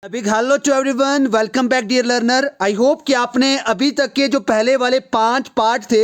Big hello to everyone, welcome back dear learner. I hope कि आपने अभी तक के जो पहले वाले 5 पार्ट थे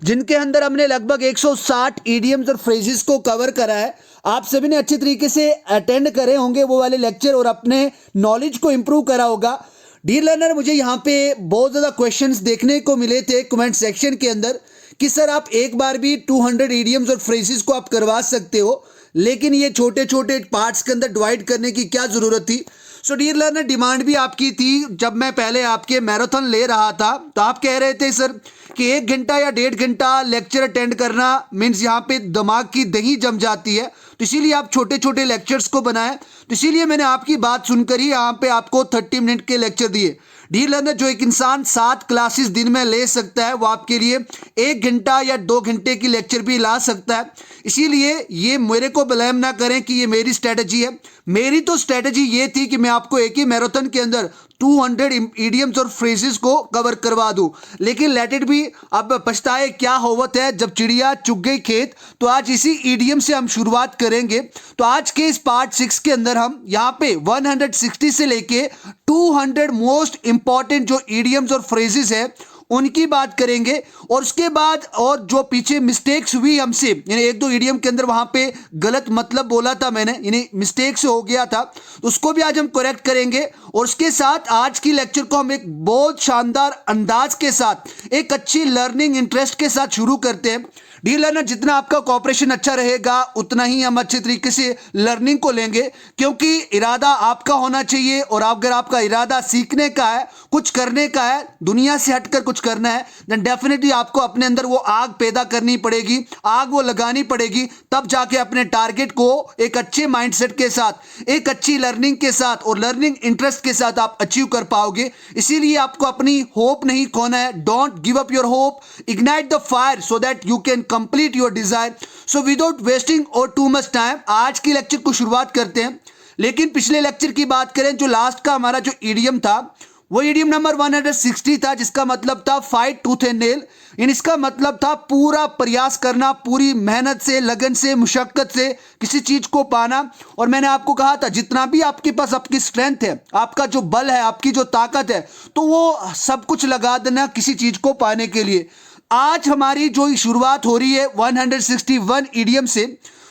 जिनके अंदर हमने लगभग 160 ईडियम्स और फ्रेजेस को कवर करा है, आप सभी ने अच्छे तरीके से अटेंड करे होंगे वो वाले लेक्चर और अपने नॉलेज को इम्प्रूव करा होगा। डियर लर्नर, मुझे यहाँ पे बहुत ज़्यादा क्वेश्चंस देखने को मिले थे कमेंट सेक्शन के अंदर कि सर आप एक बार भी 200 ईडियम्स और फ्रेजेस को आप करवा सकते हो, लेकिन ये छोटे छोटे पार्ट्स के अंदर डिवाइड करने की क्या ज़रूरत थी। सो डियर लर्नर, डिमांड भी आपकी थी। जब मैं पहले आपके मैराथन ले रहा था तो आप कह रहे थे सर कि 1 घंटा या 1.5 घंटा लेक्चर अटेंड करना मीन्स यहाँ पे दिमाग की दही जम जाती है, तो इसीलिए आप छोटे छोटे लेक्चर्स को बनाए। तो इसीलिए मैंने आपकी बात सुनकर ही यहाँ पे आपको 30 मिनट के लेक्चर दिए। डियर लर्नर, जो एक इंसान 7 क्लासेस दिन में ले सकता है वो आपके लिए 1 घंटा या 2 घंटे की लेक्चर भी ला सकता है। इसीलिए ये मेरे को ब्लेम ना करें कि ये मेरी स्ट्रेटजी है। मेरी तो स्ट्रेटजी ये थी कि मैं आपको एक ही मैराथन के अंदर 200 ईडियम्स और फ्रेजेस को कवर करवा दूं, लेकिन लेट इट बी। अब पछताए क्या होवत है, जब चिड़िया चुग गई खेत। तो आज इसी ईडियम से हम शुरुआत करेंगे। तो आज के इस पार्ट 6 के अंदर हम यहाँ पे 160 से लेके 200 मोस्ट इंपॉर्टेंट जो ईडियम्स और फ्रेजेस है उनकी बात करेंगे। और उसके बाद और जो पीछे मिस्टेक्स हुई हमसे, यानी 1-2 ईडियम के अंदर वहां पे गलत मतलब बोला था मैंने, यानी मिस्टेक से हो गया था, तो उसको भी आज हम करेक्ट करेंगे। और उसके साथ आज की लेक्चर को हम एक बहुत शानदार अंदाज के साथ, एक अच्छी लर्निंग इंटरेस्ट के साथ शुरू करते हैं। डियर लर्नर, जितना आपका कॉपरेशन अच्छा रहेगा उतना ही हम अच्छे तरीके से लर्निंग को लेंगे, क्योंकि इरादा आपका होना चाहिए। और अगर आपका इरादा सीखने का है, कुछ करने का है, दुनिया से हटकर कुछ करना है, देन डेफिनेटली आपको अपने अंदर वो आग पैदा करनी पड़ेगी, आग वो लगानी पड़ेगी, तब जाके अपने टारगेट को एक अच्छे माइंडसेट के साथ, एक अच्छी लर्निंग के साथ और लर्निंग इंटरेस्ट के साथ आप अचीव कर पाओगे। इसीलिए आपको अपनी होप नहीं खोना है। Don't give up your hope, ignite the fire so that you can complete your desire. So without wasting और टू मच टाइम आज की लेक्चर को शुरुआत करते हैं। लेकिन पिछले लेक्चर की बात करें, जो लास्ट का हमारा जो ईडियम था वो ईडियम नंबर 160 था, जिसका मतलब था फाइट टूथ एंड नेल। इन इसका मतलब था पूरा प्रयास करना, पूरी मेहनत से, लगन से, मुशक्कत से किसी चीज को पाना। और मैंने आपको कहा था जितना भी आपके पास आपकी स्ट्रेंथ है, आपका जो बल है, आपकी जो ताकत है, तो वो सब कुछ लगा देना किसी चीज को पाने के लिए। आज हमारी जो शुरुआत हो रही है 161 ईडियम से,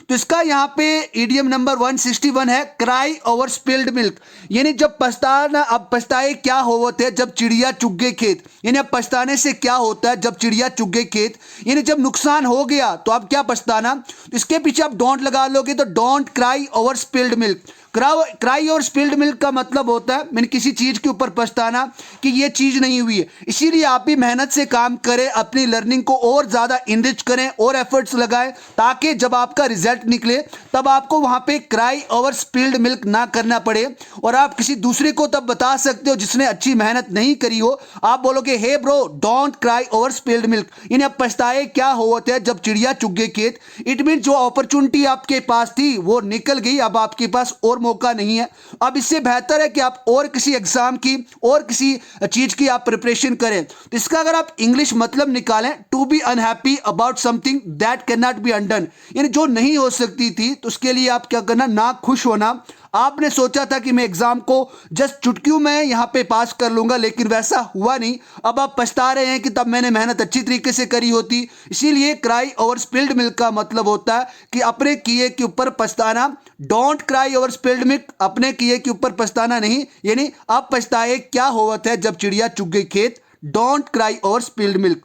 तो इसका यहाँ पे ईडियम नंबर 161 है क्राई ओवर स्पिल्ड मिल्क। यानी जब पछताना, अब पछताए क्या होते हैं जब चिड़िया चुग गए खेत। यानी अब पछताने से क्या होता है जब चिड़िया चुग गए खेत, यानी जब नुकसान हो गया तो अब क्या पछताना। तो इसके पीछे आप डोंट लगा लोगे तो don't cry over spilled milk. Cry और स्पिल्ड मिल्क का मतलब होता है मैंने किसी चीज के ऊपर पछताना कि ये चीज नहीं हुई है। इसीलिए आप भी मेहनत से काम करें, अपनी लर्निंग को और ज्यादा इनरिच करें और एफर्ट्स लगाएं, ताकि जब आपका रिजल्ट निकले तब आपको वहां पे क्राई ओवर स्पिल्ड मिल्क ना करना पड़े। और आप किसी दूसरे को तब बता सकते हो जिसने अच्छी मेहनत नहीं करी हो, आप बोलोगे hey bro don't cry over spilled milk. इन्हें अब पछताए क्या होते हैं जब चिड़िया चुग गई खेत। इट मीन जो अपॉर्चुनिटी आपके पास थी वो निकल गई, अब आपके पास और मौका नहीं है। अब इससे बेहतर है कि आप और किसी एग्जाम की और किसी चीज की आप प्रिपरेशन करें। तो इसका अगर आप इंग्लिश मतलब निकालें, to be unhappy about something that can not be undone, यानी जो नहीं हो सकती थी तो उसके लिए आप क्या करना, ना खुश होना। आपने सोचा था कि मैं एग्जाम को जस्ट चुटकियों में यहां पे पास कर लूंगा, लेकिन वैसा हुआ नहीं। अब आप पछता रहे हैं कि तब मैंने मेहनत अच्छी तरीके से करी होती। इसीलिए क्राई ओवर स्पिल्ड मिल्क का मतलब होता है कि अपने किए के ऊपर पछताना। Don't cry over spilled milk, अपने किए के ऊपर पछताना नहीं। यानी अब पछताए क्या होता है जब चिड़िया चुग गई खेत। Don't cry over spilled milk.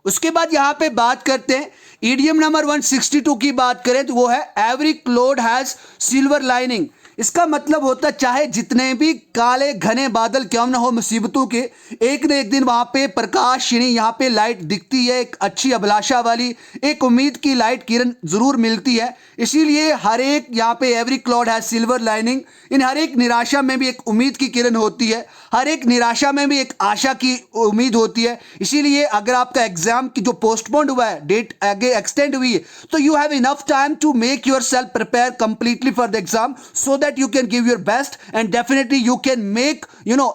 उसके बाद यहां पे बात करते हैं ईडियम नंबर 162 की बात करें तो वो है every cloud has silver lining. इसका मतलब होता है चाहे जितने भी काले घने बादल क्यों ना हो मुसीबतों के, एक न एक दिन वहां पे प्रकाश यानी यहाँ पे लाइट दिखती है, एक अच्छी अभिलाषा वाली, एक उम्मीद की लाइट किरण जरूर मिलती है। इसीलिए हर एक यहाँ पे every cloud has silver lining, इन हर एक निराशा में भी एक उम्मीद की किरण होती है, हर एक निराशा में भी एक आशा की उम्मीद होती है। इसीलिए अगर आपका एग्जाम की जो पोस्टपोन्ड हुआ है, डेट आगे एक्सटेंड हुई है, तो you have enough time to make yourself prepare completely for the exam so that you can give your best and definitely you can make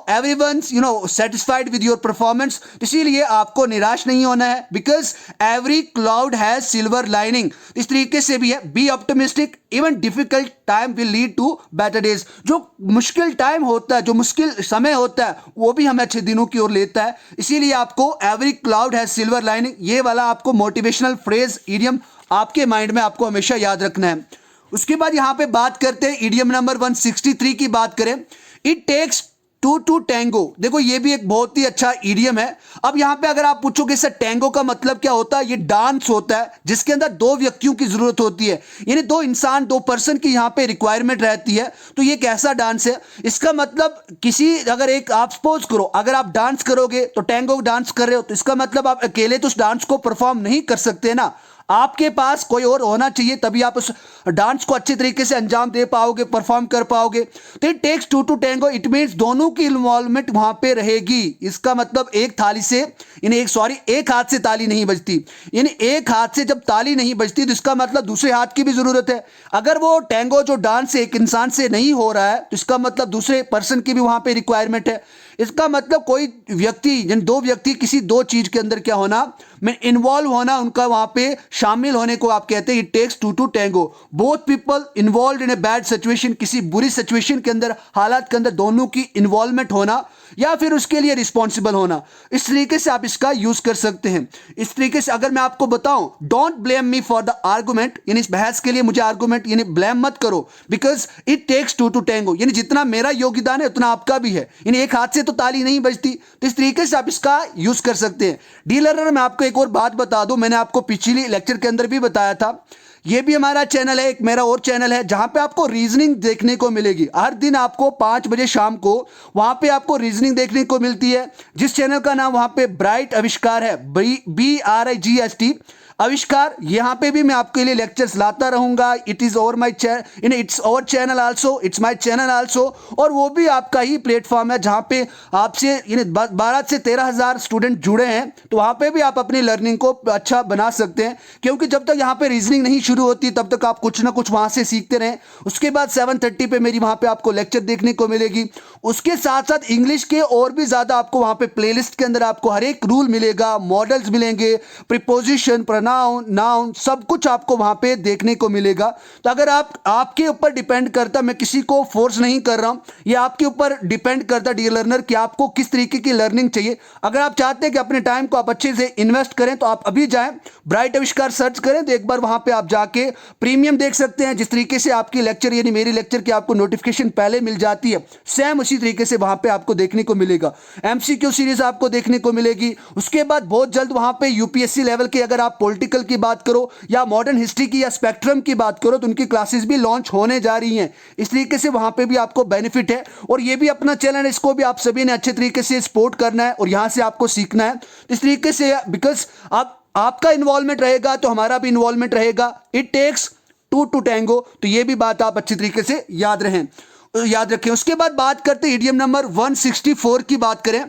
everyone's satisfied with your performance। इसीलिए आपको निराश नहीं होना है, because every cloud has silver lining। इस तरीके से भी है, be optimistic even difficult time will lead to better days. जो मुश्किल टाइम होता है, जो मुश्किल समय होता है, वो भी हमें अच्छे दिनों की ओर लेता है। इसीलिए आपको every cloud has silver lining, ये वाला आपको मोटिवेशनल फ्रेज इडियम आपके माइंड में आपको हमेशा याद रखना है। उसके बाद यहां पे बात करते हैं इडियम नंबर 163 की बात करें, it takes two to tango. देखो ये भी एक बहुत ही अच्छा इडियम है। अब यहां पे अगर आप पूछोगे सर टैंगो का मतलब क्या होता है, ये डांस होता है जिसके अंदर दो व्यक्तियों की जरूरत होती है, यानी दो इंसान, दो पर्सन की यहां पे रिक्वायरमेंट रहती है। तो ये कैसा डांस है, इसका मतलब किसी, अगर एक आप सपोज करो अगर आप डांस करोगे तो टैंगो डांस कर रहे हो, तो इसका मतलब आप अकेले तो उस डांस को परफॉर्म नहीं कर सकते ना, आपके पास कोई और होना चाहिए, तभी आप उस डांस को अच्छे तरीके से अंजाम दे पाओगे, परफॉर्म कर पाओगे। तो it takes two to tango, it means दोनों की इन्वॉल्वमेंट वहां पे रहेगी। इसका मतलब एक थाली से, यानी एक हाथ से ताली नहीं बजती, यानी एक हाथ से जब ताली नहीं बजती तो इसका मतलब दूसरे हाथ की भी जरूरत है। अगर वो टैंगो जो डांस एक इंसान से नहीं हो रहा है तो इसका मतलब दूसरे पर्सन की भी वहां पे रिक्वायरमेंट है। इसका मतलब कोई व्यक्ति, यानी दो व्यक्ति किसी दो चीज के अंदर क्या होना, में इन्वॉल्व होना, उनका वहां पे शामिल होने को आप कहते हैं it takes two to tango. Both people involve in a bad situation, किसी बुरी सिचुएशन के अंदर, हालात के अंदर दोनों की इन्वॉल्वमेंट होना या फिर उसके लिए रिस्पॉन्सिबल होना, इस तरीके से आप इसका यूज कर सकते हैं। इस तरीके से अगर मैं आपको बताऊं, don't blame me for the argument, यानी इस बहस के लिए मुझे आर्गुमेंट यानी ब्लेम मत करो, because it takes two to tango, यानी जितना मेरा योगदान है उतना आपका भी है, यानी एक हाथ से तो ताली नहीं बजती। तो इस तरीके से आप इसका यूज कर सकते हैं। डी लर्नर में आपको एक और बात बता दूं, मैंने आपको पिछली लेक्चर के अंदर भी बताया था, ये भी हमारा चैनल है, एक मेरा और चैनल है जहां पे आपको रीजनिंग देखने को मिलेगी। हर दिन आपको 5 बजे शाम को वहां पे आपको रीजनिंग देखने को मिलती है, जिस चैनल का नाम वहां पे ब्राइट आविष्कार है, BRIGST आविष्कार। यहां पे भी मैं आपके लिए लेक्चर्स लाता रहूंगा। It is over my channel, it's over channel also, it's my channel also, और वो भी आपका ही प्लेटफॉर्म है जहां पे आपसे 12 से 13 हजार स्टूडेंट जुड़े हैं। तो वहां पे भी आप अपनी लर्निंग को अच्छा बना सकते हैं, क्योंकि जब तक यहाँ पे रीजनिंग नहीं शुरू होती तब तक आप कुछ ना कुछ वहां से सीखते रहें। उसके बाद 7:30 पे मेरी वहां पे आपको लेक्चर देखने को मिलेगी। उसके साथ साथ इंग्लिश के और भी ज्यादा आपको वहां पे प्लेलिस्ट के अंदर आपको हर एक रूल मिलेगा, मॉडल्स मिलेंगे, प्रीपोजिशन, नाउन, सब कुछ आपको वहां पे देखने को मिलेगा। तो अगर आपके ऊपर डिपेंड करता, मैं किसी को फोर्स नहीं कर रहा हूं, ये आपके ऊपर डिपेंड करता डियर लर्नर कि आपको किस तरीके की लर्निंग चाहिए। अगर आप चाहते हैं कि अपने टाइम को आप अच्छे से इन्वेस्ट करें तो आप अभी जाएं, ब्राइट आविष्कार सर्च करें, तो एक बार वहां पे आप जाके प्रीमियम देख सकते हैं। जिस तरीके से आपकी लेक्चर यानी मेरी लेक्चर की आपको नोटिफिकेशन पहले मिल जाती है, सेम उसी तरीके से वहां पे आपको देखने को मिलेगा। MCQ सीरीज आपको देखने को मिलेगी। उसके बाद बहुत जल्द वहां पे UPSC लेवल के, अगर आप पॉलिटिकल की बात करो या मॉडर्न हिस्ट्री की या स्पेक्ट्रम की बात करो, तो उनकी क्लासेस भी लॉन्च होने जा रही हैं। इस तरीके से वहां पे भी आपको बेनिफिट है। और ये भी अपना चैनल है, इसको भी आप सभी ने अच्छे तरीके से सपोर्ट करना है और यहां से आपको सीखना है। इस तरीके से बिकॉज आपका इन्वॉल्वमेंट रहेगा तो हमारा भी इन्वॉल्वमेंट रहेगा। It takes two to tango, तो ये भी बात आप अच्छी तरीके से याद रखें। उसके बाद बात करते हैं इडियम नंबर 164 की बात करें,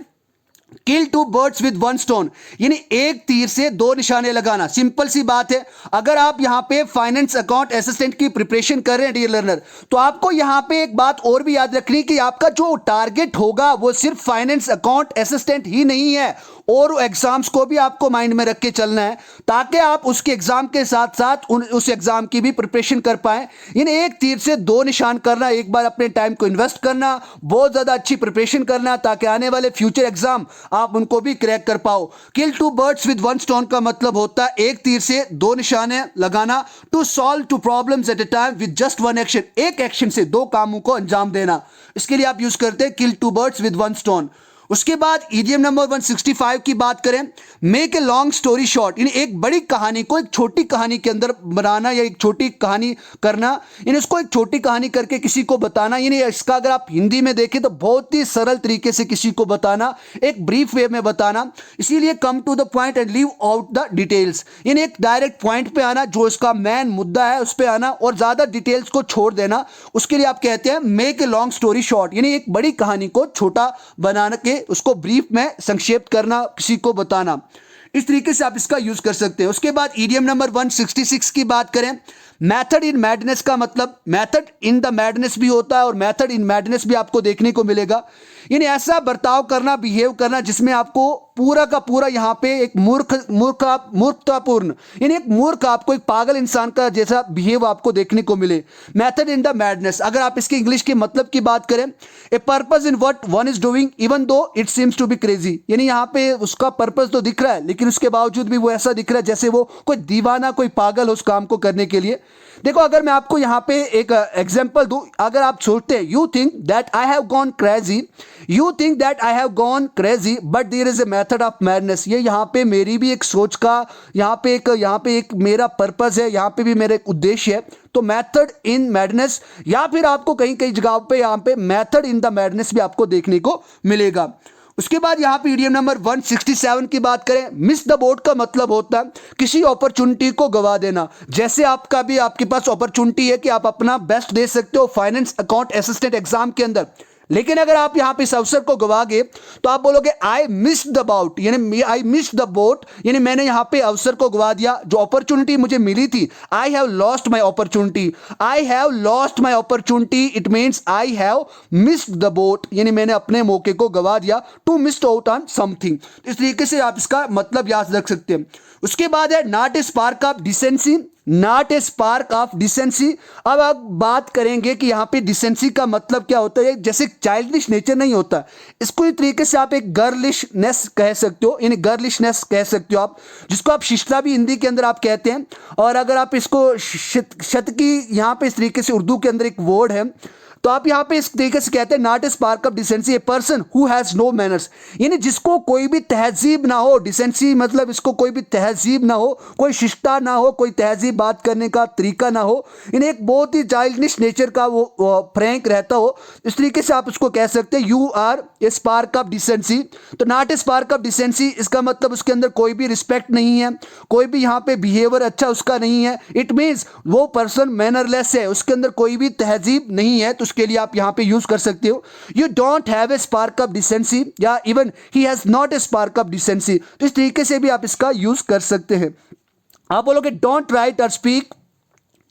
किल 2 बर्ड्स विद 1 स्टोन, यानी एक तीर से 2 निशाने लगाना। सिंपल सी बात है, अगर आप यहां पे फाइनेंस अकाउंट असिस्टेंट की प्रिपरेशन कर रहे हैं डियर लर्नर, तो आपको यहां पे एक बात और भी याद रखनी कि आपका जो टारगेट होगा वो सिर्फ फाइनेंस अकाउंट असिस्टेंट ही नहीं है, और एग्जाम्स को भी आपको माइंड में रख के चलना है, ताकि आप उसके एग्जाम के साथ साथ उस एग्जाम की भी प्रिपरेशन कर पाए। यानी एक तीर से 2 निशान करना, एक बार अपने टाइम को इन्वेस्ट करना, बहुत ज्यादा अच्छी प्रिपरेशन करना, ताकि आने वाले फ्यूचर एग्जाम आप उनको भी क्रैक कर पाओ। किल 2 बर्ड्स विद 1 स्टोन का मतलब होता है एक तीर से 2 निशाने लगाना, to solve 2 problems at a time with just 1 action, एक एक्शन से 2 कामों को अंजाम देना। इसके लिए आप यूज करते हैं किल 2 बर्ड्स विद 1 स्टोन। उसके बाद इडियम नंबर 165 की बात करें, make a long story short, यानी एक बड़ी कहानी को एक छोटी कहानी के अंदर बनाना, या एक छोटी कहानी करना, यानी उसको एक छोटी कहानी करके किसी को बताना। यानी इसका अगर आप हिंदी में देखें तो बहुत ही सरल तरीके से किसी को बताना, एक ब्रीफ वे में बताना। इसीलिए come to the point and leave out the details, यानी एक डायरेक्ट पॉइंट पे आना, जो इसका मेन मुद्दा है उस पे आना, और ज्यादा डिटेल्स को छोड़ देना। उसके लिए आप कहते हैं make a long story short, यानी एक बड़ी कहानी को छोटा बनाने के उसको ब्रीफ में संक्षेप करना, किसी को बताना। इस तरीके से आप इसका यूज कर सकते हैं। उसके बाद इडियम नंबर 166 की बात करें, मेथड इन मैडनेस का मतलब मेथड इन द मैडनेस भी होता है और मेथड इन मैडनेस भी आपको देखने को मिलेगा। यानी ऐसा बर्ताव करना, बिहेव करना जिसमें आपको पूरा का पूरा यहाँ पे एक मूर्खतापूर्ण यानी एक मूर्ख, आपको एक पागल इंसान का जैसा बिहेव आपको देखने को मिले। मेथड इन द मैडनेस, अगर आप इसके इंग्लिश के मतलब की बात करें, a purpose in what one is doing even though it seems to be crazy, यानी यहाँ पे उसका पर्पस तो दिख रहा है लेकिन उसके बावजूद भी वो ऐसा दिख रहा है जैसे वो कोई दीवाना, कोई पागल उस काम को करने के लिए। देखो अगर मैं आपको यहाँ पे एक एग्जांपल दूं, अगर आप सोचते हैं you think that I have gone crazy, you think that I have gone crazy but there is a method of madness, ये यहाँ पे मेरी भी एक सोच का यहाँ पे एक मेरा पर्पस है, यहाँ पे भी मेरा एक उद्देश्य है। तो मेथड इन मैडनेस, या फिर आपको कहीं कहीं जगह पे यहाँ पे मेथड इन द मैडनेस भी आपको देखने को मिलेगा। उसके बाद यहाँ पे ईडियम नंबर 167 की बात करें, मिस द बोट का मतलब होता है किसी अपॉर्चुनिटी को गवा देना। जैसे आपके पास अपॉर्चुनिटी है कि आप अपना बेस्ट दे सकते हो फाइनेंस अकाउंट असिस्टेंट एग्जाम के अंदर, लेकिन अगर आप यहां पे इस अवसर को गवा गए तो आप बोलोगे आई मिस द बोट, यानी आई मिस द बोट, यानी मैंने यहां पे अवसर को गवा दिया, जो अपॉर्चुनिटी मुझे मिली थी। I have lost my opportunity, I have lost my opportunity, it means I have missed the boat, यानी मैंने अपने मौके को गवा दिया। To miss out on something, इस तरीके से आप इसका मतलब याद रख सकते हैं। उसके बाद है not a spark of decency, not a spark of decency. अब आप बात करेंगे कि यहाँ पे डिसेंसी का मतलब क्या होता है, जैसे चाइल्डिश नेचर नहीं होता, इसको इस तरीके से आप एक गर्लिशनेस कह सकते हो, यानी गर्लिशनेस कह सकते हो आप, जिसको आप शिष्टा भी हिंदी के अंदर आप कहते हैं। और अगर आप इसको शत की यहाँ पे इस तरीके से उर्दू के अंदर एक वर्ड है, तो आप यहाँ पे इस तरीके से कहते हैं not a spark of decency, a person who has no manners, यानी जिसको कोई भी तहजीब ना हो। डिसेंसी मतलब इसको कोई भी तहजीब ना हो, कोई शिष्टा ना हो, कोई तहजीब बात करने का तरीका ना हो, यानी एक बहुत ही चाइल्डिश नेचर का वो फ्रैंक रहता हो, इस तरीके से आप उसको कह सकते हैं you are a spark of decency. तो not a spark of decency, इसका मतलब उसके अंदर कोई भी रिस्पेक्ट नहीं है, कोई भी यहाँ पे बिहेवियर अच्छा उसका नहीं है। इट मीन्स वो पर्सन मैनरलेस है, उसके अंदर कोई भी तहजीब नहीं है, तो के लिए आप यहां पे यूज कर सकते हो you don't have a spark of decency, या even he has not a spark of decency. तो इस तरीके से भी आप इसका यूज कर सकते हैं। आप बोलोगे डोंट राइट और स्पीक,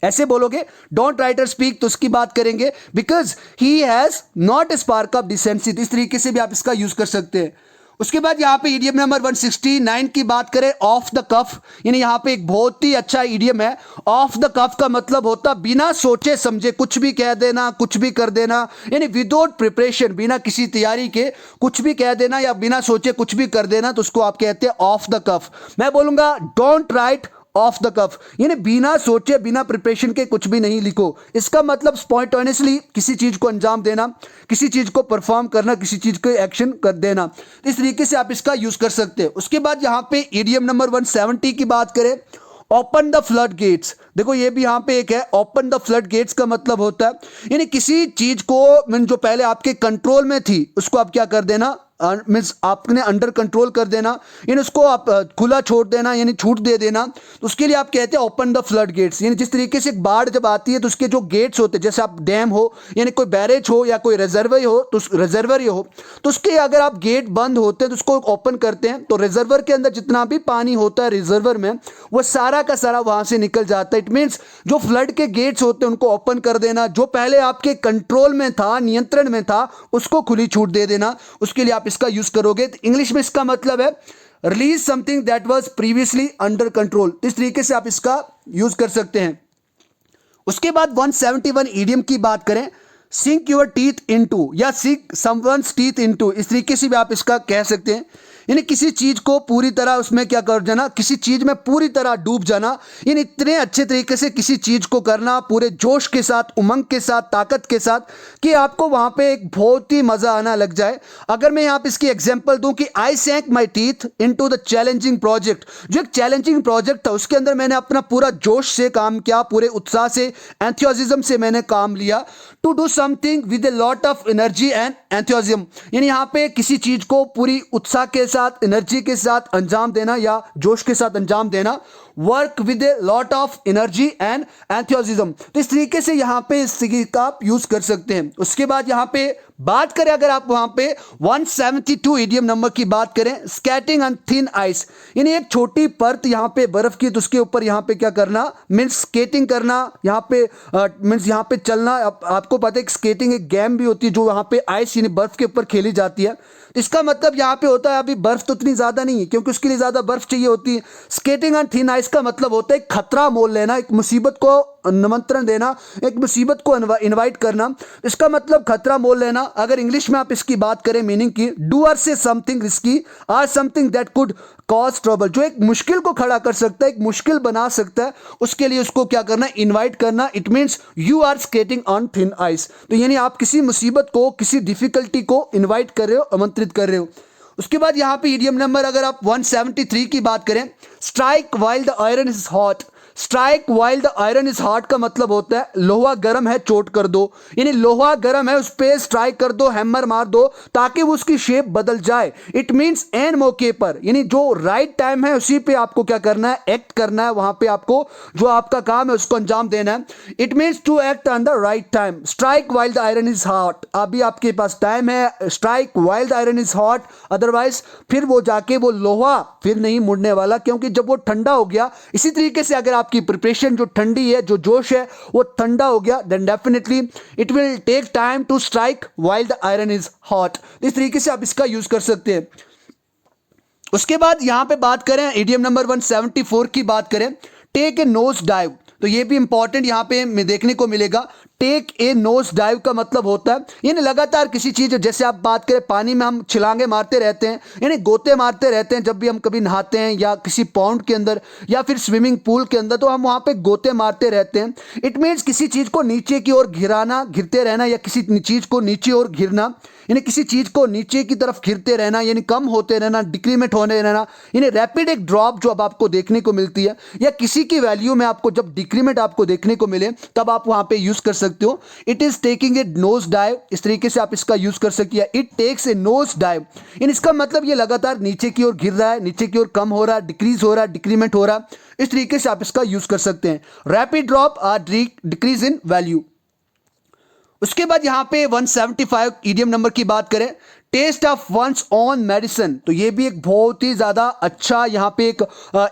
ऐसे बोलोगे डोंट राइट और स्पीक, तो उसकी बात करेंगे because he has not a spark of decency, तो इस तरीके से भी आप इसका यूज कर सकते हैं। उसके बाद यहाँ पे ईडियम नंबर 169 की बात करें, ऑफ द कफ, यानी यहाँ पे एक बहुत ही अच्छा ईडियम है। ऑफ द कफ का मतलब होता बिना सोचे समझे कुछ भी कह देना, कुछ भी कर देना, यानी विदाउट प्रिपरेशन, बिना किसी तैयारी के कुछ भी कह देना या बिना सोचे कुछ भी कर देना, तो उसको आप कहते हैं ऑफ द कफ। मैं बोलूंगा डोंट राइट ऑफ द कफ, यानी बिना सोचे बिना प्रिपरेशन के कुछ भी नहीं लिखो। इसका मतलब स्पॉन्टेनियसली किसी चीज को अंजाम देना, किसी चीज को परफॉर्म करना, किसी चीज को एक्शन कर देना, इस तरीके से आप इसका यूज कर सकते हैं। उसके बाद यहाँ पे ईडियम नंबर 170 की बात करें, ओपन द फ्लड गेट्स। देखो ये भी यहाँ पे एक है, ओपन द फ्लड गेट्स का मतलब होता है यानी किसी चीज को जो पहले आपके कंट्रोल में थी उसको आप क्या कर देना, मीन्स आपने अंडर कंट्रोल कर देना, यानी उसको आप खुला छोड़ देना, यानी छूट दे देना, तो उसके लिए आप कहते हैं ओपन द फ्लड गेट्स। यानी जिस तरीके से एक बाढ़ जब आती है तो उसके जो गेट्स होते हैं, जैसे आप डैम हो यानी कोई बैरेज हो या कोई रिजर्वर हो, तो उसके अगर आप गेट बंद होते हैं तो उसको ओपन करते हैं, तो रिजर्वर के अंदर जितना भी पानी होता है रिजर्वर में, वो सारा का सारा वहां से निकल जाता है। इट मीन्स जो फ्लड के गेट्स होते हैं उनको ओपन कर देना, जो पहले आपके कंट्रोल में था, नियंत्रण में था, उसको खुली छूट दे देना, उसके लिए आप इसका यूज करोगे। तो इंग्लिश में इसका मतलब है release something that was previously under control, इस तरीके से आप इसका यूज कर सकते हैं। उसके बाद 171 ईडियम की बात करें, सिंक योर टीथ इनटू या सिंक समवन्स टीथ इनटू, इस तरीके से भी आप इसका कह सकते हैं, यानी किसी चीज को पूरी तरह उसमें क्या कर जाना, किसी चीज में पूरी तरह डूब जाना, यानी इतने अच्छे तरीके से किसी चीज को करना पूरे जोश के साथ, उमंग के साथ, ताकत के साथ कि आपको वहां पे एक बहुत ही मजा आना लग जाए। अगर मैं यहाँ पे इसकी एग्जांपल दूं कि I sank my teeth into the challenging project, जो एक चैलेंजिंग प्रोजेक्ट था उसके अंदर मैंने अपना पूरा जोश से काम किया, पूरे उत्साह से, एंथुसियाज्म से मैंने काम लिया। To do something with a lot of energy and enthusiasm, यानी यहाँ पे किसी चीज को पूरी उत्साह के साथ, एनर्जी के साथ अंजाम देना या जोश के साथ अंजाम देना। Work with a lot of energy and enthusiasm. तो इस तरीके से यहाँ पे इस चीज का आप यूज कर सकते हैं। उसके बाद यहाँ पे बात करें अगर आप वहां पे 172 ईडियम नंबर की बात करें, स्केटिंग ऑन थिन आइस, यानी एक छोटी परत यहाँ पे बर्फ की, तो उसके ऊपर यहाँ पे क्या करना मीन्स स्केटिंग करना, यहाँ पे मीन्स यहाँ पे चलना। आपको पता है कि स्केटिंग एक गेम भी होती है जो वहाँ पे आइस यानी बर्फ के ऊपर खेली जाती है। इसका मतलब यहाँ पे होता है अभी बर्फ तो इतनी ज्यादा नहीं है क्योंकि उसके लिए ज्यादा बर्फ चाहिए होती है। स्केटिंग ऑन थिन आइस का मतलब होता है खतरा मोल लेना, एक मुसीबत को निमंत्रण देना, एक मुसीबत को इनवाइट करना, इसका मतलब खतरा मोल लेना। अगर इंग्लिश में आप इसकी बात करें मीनिंग की, do or say something risky or something that could cause trouble, जो एक मुश्किल को खड़ा कर सकता है, एक मुश्किल बना सकता है, उसके लिए उसको क्या करना, इनवाइट करना। It means you are skating on thin ice, तो यानी आप किसी मुसीबत को, किसी डिफिकल्टी को इनवाइट कर रहे हो, आमंत्रित कर रहे हो। उसके बाद यहां पे ईडियम नंबर अगर आप 173 की बात करें, strike while the iron is hot. Strike while the iron is hot का मतलब होता है लोहा गर्म है चोट कर दो, यानी लोहा गर्म है उस पे स्ट्राइक कर दो, हैमर मार दो ताकि वो उसकी शेप बदल जाए। इट मींस एन मौके पर, यानी जो राइट टाइम है उसी पे आपको क्या करना है, एक्ट करना है, वहां पे आपको जो आपका काम है उसको अंजाम देना है। It means to act on the right time. Strike while the iron is hot, अभी आपके पास टाइम है, strike while the iron is hot, otherwise फिर वो जाके वो लोहा फिर नहीं मुड़ने वाला, क्योंकि जब वो ठंडा हो गया। इसी तरीके से अगर आपकी प्रिपरेशन जो ठंडी है, जो जोश है वो ठंडा हो गया, then definitely it will take time to strike while the iron is hot. इस तरीके से आप इसका यूज कर सकते हैं। उसके बाद यहां पे बात करें ईडियम नंबर 174 की बात करें, टेक ए नोज डाइव, तो ये भी इंपॉर्टेंट यहां पे देखने को मिलेगा। टेक ए नोज डाइव का मतलब होता है यानी लगातार किसी चीज, जैसे आप बात करें पानी में हम छलांगे मारते रहते हैं, यानी गोते मारते रहते हैं जब भी हम कभी नहाते हैं या किसी पॉन्ड के अंदर या फिर स्विमिंग पूल के अंदर, तो हम वहां पे गोते मारते रहते हैं। इट मीन्स किसी चीज को नीचे की ओर घिराना, घिरते रहना, या किसी चीज को नीचे ओर घिरना, यानी किसी चीज को नीचे की तरफ घिरते रहना, यानी कम होते रहना, डिक्रीमेंट होने रहना, यानी रैपिड एक ड्रॉप जो अब आपको देखने को मिलती है, या किसी की वैल्यू में आपको जब डिक्रीमेंट आपको देखने को मिले तब आप वहां पे यूज कर सकते हो। It is taking a nose dive, इस तरीके से आप इसका यूज कर सकते हैं। It takes a nose dive, यानी इसका मतलब ये लगातार नीचे की ओर गिर रहा है, नीचे की ओर कम हो रहा है, डिक्रीज हो रहा है, डिक्रीमेंट हो रहा है, इस तरीके से आप इसका यूज कर सकते हैं। Rapid drop or decrease in value. उसके बाद यहां पे 175 ईडियम नंबर की बात करें, taste of one's own medicine, तो ये भी एक बहुत ही ज्यादा अच्छा यहां पे एक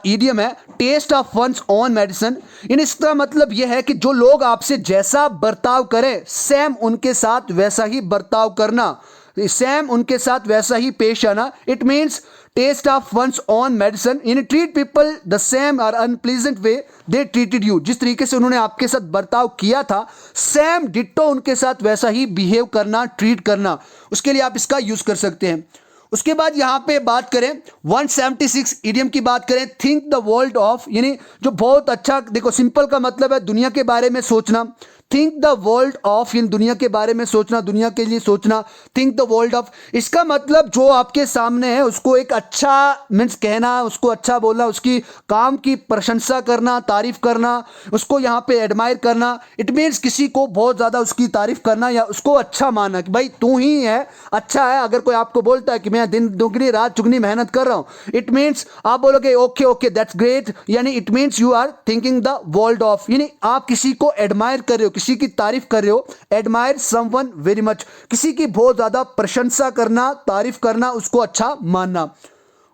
ईडियम है, taste of one's own medicine. इन इसका मतलब यह है कि जो लोग आपसे जैसा बर्ताव करें सेम उनके साथ वैसा ही बर्ताव करना, सेम उनके साथ वैसा ही पेश आना। It means taste of one's own medicine, in treat people the same और unpleasant way they treated you, जिस तरीके से उन्होंने आपके साथ बर्ताव किया था सेम डिट्टो उनके साथ वैसा ही बिहेव करना, ट्रीट करना, उसके लिए आप इसका यूज कर सकते हैं। उसके बाद यहां पे बात करें 176 इडियम की बात करें, थिंक द वर्ल्ड ऑफ, यानी जो बहुत अच्छा, देखो सिंपल का मतलब है दुनिया के बारे में सोचना, थिंक द वर्ल्ड ऑफ, इन दुनिया के बारे में सोचना, दुनिया के लिए सोचना, थिंक द वर्ल्ड ऑफ, इसका मतलब जो आपके सामने है उसको एक अच्छा मीन्स कहना, उसको अच्छा बोलना, उसकी काम की प्रशंसा करना, तारीफ करना, उसको यहाँ पे एडमायर करना। इट मीन्स किसी को बहुत ज़्यादा उसकी तारीफ करना या उसको अच्छा मानना कि भाई तू ही है, अच्छा है। अगर कोई आपको बोलता है कि मैं दिन दुगनी रात चुगनी मेहनत कर रहा हूँ, इट मीन्स आप बोलोगे ओके ओके दैट्स ग्रेट, यानी it means you are thinking the world of, यानी आप किसी को एडमायर कर रहे हो, किसी की तारीफ कर रहे हो। एडमायर समवन वेरी मच, किसी की बहुत ज्यादा प्रशंसा करना, तारीफ करना, उसको अच्छा मानना।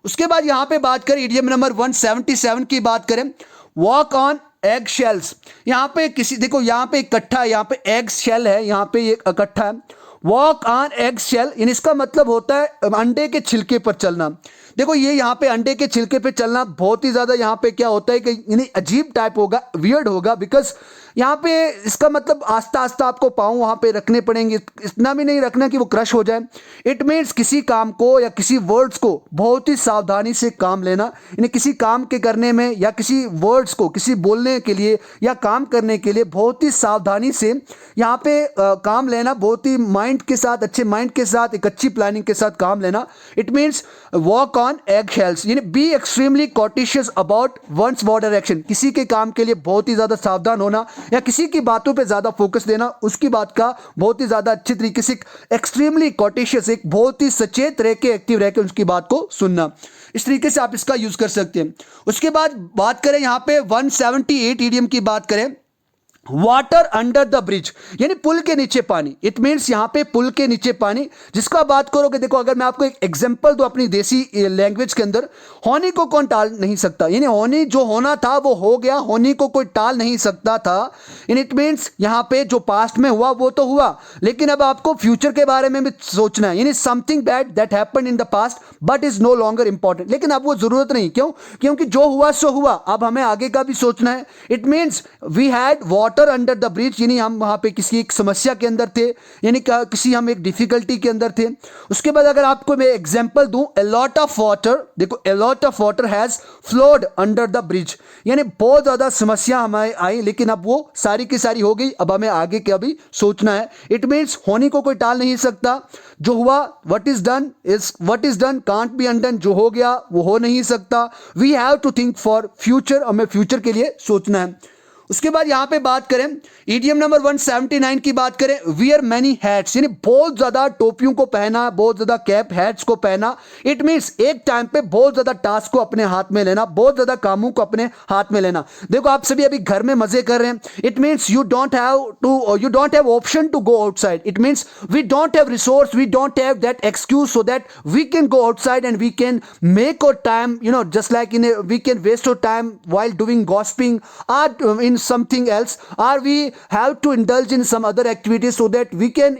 उसके बाद यहां पे बात करें ईडियम नंबर 177 की बात करें, वॉक ऑन एग शेल्स, यहां पे किसी, देखो यहां पे इकट्ठा है, यहां पे एग शेल है, यहां पे ये इकट्ठा है। वॉक ऑन एग शेल, इसका मतलब होता है अंडे के छिलके पर चलना। देखो ये यहाँ पे अंडे के छिलके पे चलना बहुत ही ज्यादा यहाँ पे क्या होता है कि यानी अजीब टाइप होगा, वियर्ड होगा, बिकॉज यहाँ पे इसका मतलब आस्ता आस्ता आपको पाँव वहाँ पे रखने पड़ेंगे, इतना भी नहीं रखना कि वो क्रश हो जाए। इट मीन्स किसी काम को या किसी वर्ड्स को बहुत ही सावधानी से काम लेना, यानी किसी काम के करने में या किसी वर्ड्स को किसी बोलने के लिए या काम करने के लिए बहुत ही सावधानी से यहाँ पे काम लेना, बहुत ही माइंड के साथ, अच्छे माइंड के साथ, एक अच्छी प्लानिंग के साथ काम लेना। It means walk on egg shells, यानी be extremely cautious about one's word direction, किसी के काम के लिए बहुत ही ज्यादा सावधान होना या किसी की बातों पे ज्यादा फोकस देना, उसकी बात का बहुत ही ज्यादा अच्छे तरीके से, एक्सट्रीमली कॉटिशियस, एक बहुत ही सचेत रह के, एक्टिव रह के उसकी बात को सुनना। इस तरीके से आप इसका यूज कर सकते हैं। उसके बाद बात करें यहाँ पे 178 ईडियम की बात करें, वाटर अंडर द ब्रिज यानी पुल के नीचे पानी। इट मीन्स यहां पे पुल के नीचे पानी, जिसका बात करोगे, देखो अगर मैं आपको एक एग्जांपल दूं अपनी देसी लैंग्वेज के अंदर, होनी को कौन टाल नहीं सकता, यानी होनी जो होना था वो हो गया, होनी को कोई टाल नहीं सकता था। इन इट मीन्स यहां पे जो पास्ट में हुआ वो तो हुआ, लेकिन अब आपको फ्यूचर के बारे में भी सोचना है, यानी something bad that happened in the past but is no longer important. लेकिन अब वो जरूरत नहीं, क्यों? क्योंकि जो हुआ सो हुआ, अब हमें आगे का भी सोचना है। It means we had water under the bridge, यानी हम वहां पे किसी एक समस्या के अंदर थे, यानी किसी हम एक डिफिकल्टी के अंदर थे। उसके बाद अगर आपको मैं एग्जांपल दूं, a lot of water, देखो a lot of water has flowed under the bridge, यानी बहुत ज्यादा समस्या हमें आई, लेकिन अब वो सारी की सारी हो गई, अब हमें आगे का भी सोचना है। इट मीन्स होने को कोई टाल नहीं सकता, जो हुआ what is done can't be undone, जो हो गया वो हो नहीं सकता। we have to think for future, हमें फ्यूचर के लिए सोचना है। उसके बाद यहां पे बात करें ईडियम नंबर 179 की बात करें, वियर मैनी हैट्स, यानी बहुत ज्यादा टोपियों को पहना, बहुत ज्यादा कैप हैट्स को पहना। इट मींस एक टाइम पे बहुत ज्यादा टास्क को अपने हाथ में लेना, बहुत ज्यादा कामों को अपने हाथ में लेना। देखो आप सभी अभी घर में मजे कर रहे हैं, it means you don't have option to go outside. It means we don't have resource, we don't have that excuse so that we can go outside and we can make our time, just like we can waste our time while doing gossiping or in something else, or we have to indulge in some other activities so that we can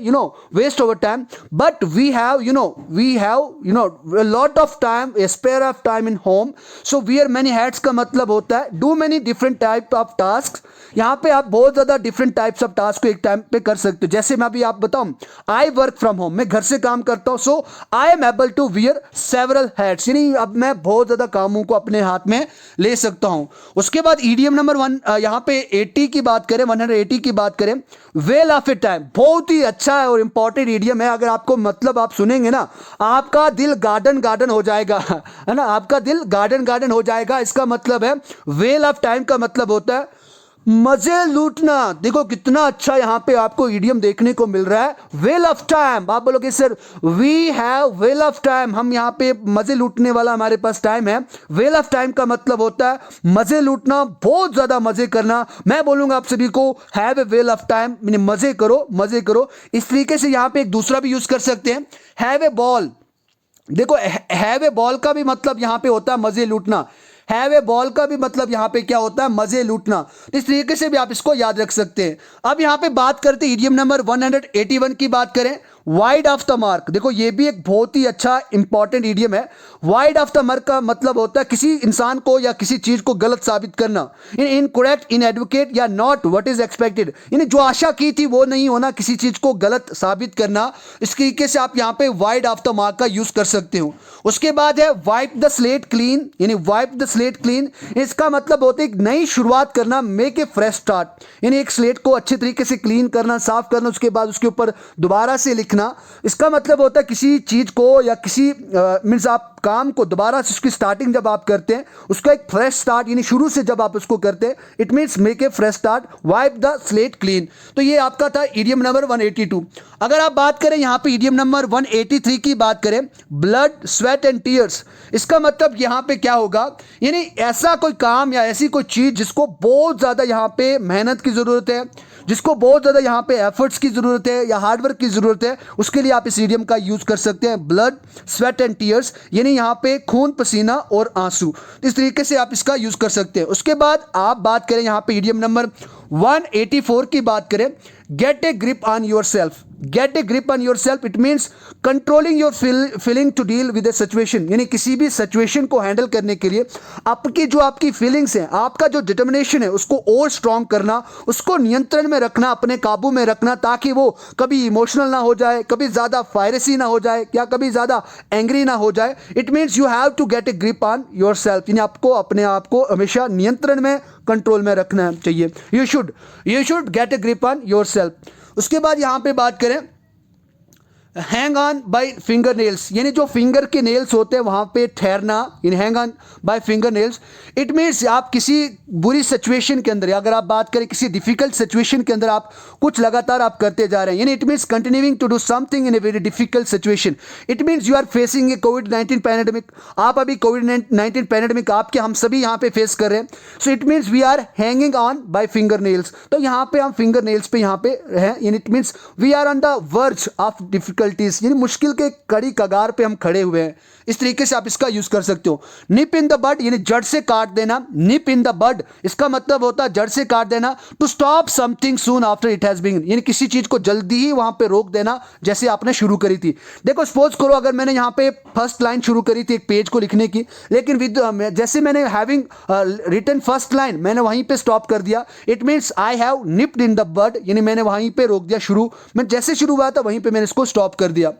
waste our time. But we have a lot of time, a spare of time in home, so wear many hats का मतलब होता है do many different type of tasks। यहाँ पे आप बहुत ज्यादा different types of task को एक टाइम पे कर सकते हो। जैसे मैं अभी आप बताऊं, आई वर्क फ्रॉम होम, मैं घर से काम करता हूं, so I am able to wear several hats, यानी अब मैं बहुत ज्यादा कामों को अपने हाथ में ले सकता हूं। उसके बाद ईडीएम नंबर 1 यहाँ पे 80 की बात करें, 180 की बात करें, वेल ऑफ ए टाइम, बहुत ही अच्छा है और इंपॉर्टेंट ईडीएम है। अगर आपको मतलब आप सुनेंगे ना, आपका दिल गार्डन गार्डन हो जाएगा, है ना, आपका दिल गार्डन गार्डन हो जाएगा। इसका मतलब है वेल ऑफ टाइम का मतलब होता है मजे लूटना। देखो कितना अच्छा यहाँ पे आपको ईडियम देखने को मिल रहा है, वेल ऑफ टाइम। आप बोलोगे sir we have whale of time, हम यहाँ पे मजे लूटने वाला हमारे पास टाइम है। वेल ऑफ टाइम का मतलब होता है मजे लूटना, बहुत ज्यादा मजे करना। मैं बोलूंगा आप सभी को have a well of time, यानी मजे करो, मजे करो। इस तरीके से यहाँ पे एक दूसरा भी यूज कर सकते हैं, हैव ए बॉल। देखो हैव ए बॉल का भी मतलब यहाँ पे होता है मजे लूटना, हैव ए बॉल का भी मतलब यहां पे क्या होता है, मजे लूटना। इस तरीके से भी आप इसको याद रख सकते हैं। अब यहां पे बात करते हैं ईडियम नंबर 181 की बात करें, वाइड ऑफ द मार्क। देखो ये भी एक बहुत ही अच्छा इंपॉर्टेंट ईडियम है। वाइड ऑफ द मार्क का मतलब होता है किसी इंसान को या किसी चीज को गलत साबित करना, इनकरेक्ट, इनएडवोकेट या नॉट व्हाट इज एक्सपेक्टेड, यानी जो आशा की थी वो नहीं होना, किसी चीज को गलत साबित करना। इस तरीके से आप यहां पे वाइड ऑफ द मार्क का यूज कर सकते हो। उसके बाद है वाइप द स्लेट क्लीन, यानी वाइप द स्लेट क्लीन, इसका मतलब होता है एक नई शुरुआत करना, मेक ए फ्रेश स्टार्ट, यानी एक स्लेट को अच्छे तरीके से क्लीन करना, साफ करना, उसके बाद उसके ऊपर दोबारा से लिखना। इसका मतलब होता है किसी चीज को या किसी मींस आप काम को दोबारा से उसकी स्टार्टिंग जब आप करते हैं, उसका एक फ्रेश स्टार्ट, यानी शुरू से जब आप उसको करते हैं, it means make a fresh start, wipe the slate clean. तो ये आपका था ईडियम नंबर 182। अगर आप बात करें यहां पे ईडियम नंबर 183 की बात करें, ब्लड स्वेट एंड टीयर्स, इसका मतलब यहां पे क्या होगा, यानी ऐसा कोई काम या ऐसी कोई चीज जिसको बहुत ज्यादा यहां पे मेहनत की जरूरत है, जिसको बहुत ज्यादा यहां पे एफर्ट्स की जरूरत है या हार्डवर्क की जरूरत है, उसके लिए आप इस ईडियम का यूज कर सकते हैं, ब्लड स्वेट एंड टीयर्स, यानी यहां पे खून पसीना और आंसू। इस तरीके से आप इसका यूज कर सकते हैं। उसके बाद आप बात करें यहां पे ईडियम नंबर 184 की बात करें, get a grip on yourself. Get a grip on yourself, it means controlling your feeling to deal with a situation, यानी किसी भी सिचुएशन को हैंडल करने के लिए आपकी जो आपकी फीलिंग्स हैं, आपका जो डिटर्मिनेशन है, उसको और स्ट्रांग करना, उसको नियंत्रण में रखना, अपने काबू में रखना, ताकि वो कभी इमोशनल ना हो जाए, कभी ज़्यादा फायरेसी ना हो जाए या कभी ज़्यादा एंग्री ना हो जाए। It means you have to get a grip on yourself, यानी आपको अपने आप को हमेशा नियंत्रण में, कंट्रोल में रखना चाहिए। You should get a grip on yourself. उसके बाद यहां पे बात करें hang on by fingernails, यानी जो फिंगर के नेल्स होते हैं वहां पे ठहरना, यानी hang on by fingernails. It means आप किसी बुरी सिचुएशन के अंदर, अगर आप बात करें किसी डिफिकल्ट सिचुएशन के अंदर आप कुछ लगातार आप करते जा रहे हैं, यानी it means continuing to do something in a very difficult situation. It means you are facing a कोविड-19 पैंडेमिक, आप अभी कोविड-19 पैंडेमिक आपके हम सभी यहाँ पे फेस कर रहे हैं। So it means we are hanging on by fingernails, तो यहाँ पे हम फिंगर नेल्स पे यहाँ पे हैं, यानी it means we are on the verge of difficulties, यानी मुश्किल के कड़ी कगार पे हम खड़े हुए हैं। इस तरीके से आप इसका यूज कर सकते हो। निप इन द बड, यानी जड़ से काट देना। निप इन द बड इसका मतलब होता है जड़ से काट देना। To stop something soon after it has been, यानी किसी चीज को जल्दी ही वहां पे रोक देना जैसे आपने शुरू करी थी। देखो सपोज करो अगर मैंने यहाँ पे फर्स्ट लाइन शुरू करी थी एक पेज को लिखने की, लेकिन विद जैसे मैंने हैविंग रिटन फर्स्ट लाइन मैंने वहीं पे स्टॉप कर दिया। It means I have nipped in the bud, यानी मैंने वहीं पे रोक दिया। शुरू मैं जैसे शुरू हुआ था वहीं पे मैंने इसको स्टॉप कर दिया।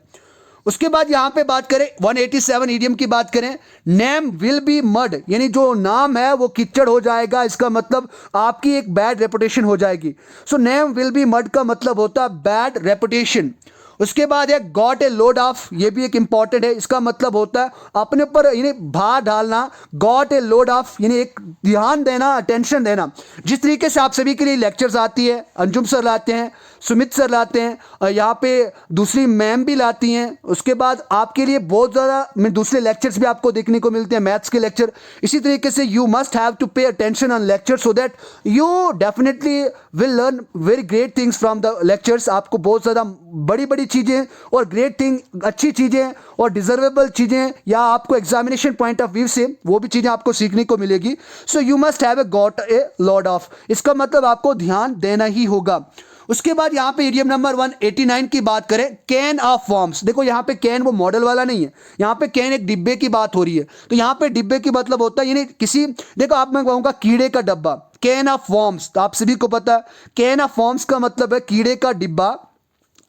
उसके बाद यहां पे बात करें 187 ईडियम की बात करें, नेम विल बी मड, यानी जो नाम है वो कीचड़ हो जाएगा, इसका मतलब आपकी एक बैड रेपुटेशन हो जाएगी। So name will be mud का मतलब होता है बैड रेपुटेशन। उसके बाद है गॉट ए लोड ऑफ, ये भी एक इंपॉर्टेंट है, इसका मतलब होता है अपने ऊपर यानी भार डालना। गॉट ए लोड ऑफ यानी एक ध्यान देना, अटेंशन देना। जिस तरीके से आप सभी के लिए लेक्चर्स आती है, अंजुम सर लाते हैं, सुमित सर लाते हैं, और यहाँ पे दूसरी मैम भी लाती हैं। उसके बाद आपके लिए बहुत ज़्यादा दूसरे लेक्चर्स भी आपको देखने को मिलते हैं, मैथ्स के लेक्चर। इसी तरीके से you must have to pay attention on lecture so that you definitely will learn very great things from the lectures. आपको बहुत ज़्यादा बड़ी बड़ी चीज़ें और ग्रेट थिंग, अच्छी चीज़ें और डिजर्वेबल चीज़ें, या आपको एग्जामिनेशन पॉइंट ऑफ व्यू से वो भी चीज़ें आपको सीखने को मिलेगी। So you must have a got a lot of, इसका मतलब आपको ध्यान देना ही होगा। उसके बाद यहाँ पे इडियम नंबर 189 की बात करें, कैन ऑफ वॉर्म्स। देखो यहाँ पे कैन वो मॉडल वाला नहीं है, यहाँ पे कैन एक डिब्बे की बात हो रही है। तो यहाँ पे डिब्बे की मतलब होता है यानी किसी, देखो आप मैं कहूँगा कीड़े का डब्बा, कैन ऑफ वॉर्म्स, तो आप सभी को पता है कैन ऑफ वॉर्म्स का मतलब है कीड़े का डिब्बा।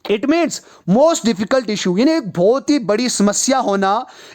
It means most difficult issue, यानी एक बहुत ही बड़ी समस्या होना,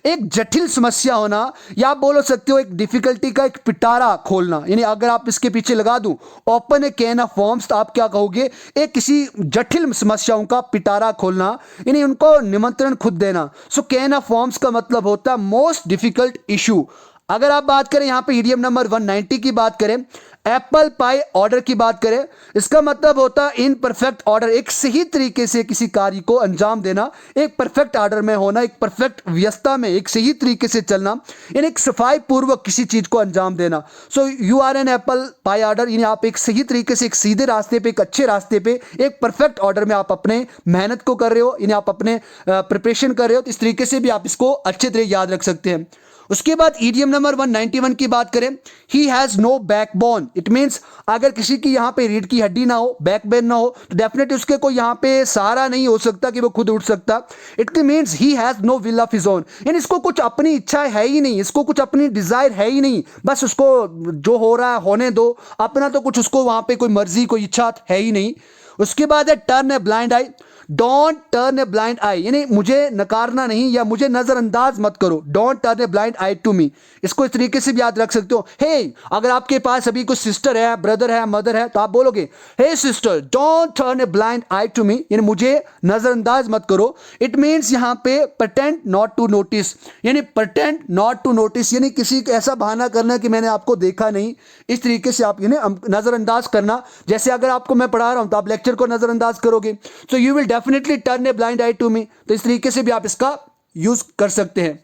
एक जटिल समस्या होना, या आप बोल सकते हो एक डिफिकल्टी का एक पिटारा खोलना। यानी अगर आप इसके पीछे लगा दूं open A can of worms, तो आप क्या कहोगे, एक किसी जटिल समस्याओं का पिटारा खोलना, यानी उनको निमंत्रण खुद देना। सो कैन ऑफ वॉर्म्स का मतलब होता है मोस्ट डिफिकल्ट इशू। अगर आप बात करें यहाँ पे इडियम नंबर 190 की बात करें, एप्पल पाई ऑर्डर की बात करें, इसका मतलब होता है इन परफेक्ट ऑर्डर, एक सही तरीके से किसी कार्य को अंजाम देना, एक परफेक्ट ऑर्डर में होना, एक परफेक्ट व्यवस्था में एक सही तरीके से चलना, यानी एक सफाई पूर्वक किसी चीज को अंजाम देना। So you are an apple pie order, यानी आप एक सही तरीके से एक सीधे रास्ते पे, एक अच्छे रास्ते पे, एक परफेक्ट ऑर्डर में आप अपने मेहनत को कर रहे हो, यानी आप अपने प्रिपरेशन कर रहे हो। तो इस तरीके से भी आप इसको अच्छे तरह याद रख सकते हैं। उसके बाद ईडियम नंबर 191 की बात करें, he has no backbone. It means अगर किसी की यहाँ पे रीढ़ की हड्डी ना हो, बैकबोन ना हो, तो डेफिनेटली उसके कोई यहाँ पे सहारा नहीं हो सकता कि वो खुद उठ सकता। It means he has no will of his own, यानी इसको कुछ अपनी इच्छा है ही नहीं, इसको कुछ अपनी डिजायर है ही नहीं, बस उसको जो हो रहा है होने दो, अपना तो कुछ उसको वहां पे कोई मर्जी कोई इच्छा है ही नहीं। उसके बाद है turn a blind eye, don't turn a blind eye, यानी मुझे नकारना नहीं या मुझे नजरअंदाज मत करो। Don't turn a blind eye to me, इसको इस तरीके से भी याद रख सकते हो। हे अगर आपके पास अभी कुछ सिस्टर है, ब्रदर है, मदर है, तो आप बोलोगे hey sister don't turn a blind eye to me, यानी मुझे नजरअंदाज मत करो। इट मीन्स यहाँ पे pretend नॉट टू नोटिस, यानी pretend नॉट टू नोटिस, यानी किसी का ऐसा बहाना करना कि मैंने आपको देखा नहीं, इस तरीके से आप यानी नजरअंदाज करना। जैसे अगर आपको मैं पढ़ा रहा हूं तो आप लेक्चर को नजरअंदाज करोगे, तो you will definitely turn a blind eye to me. तो इस तरीके से भी आप इसका यूज कर सकते हैं।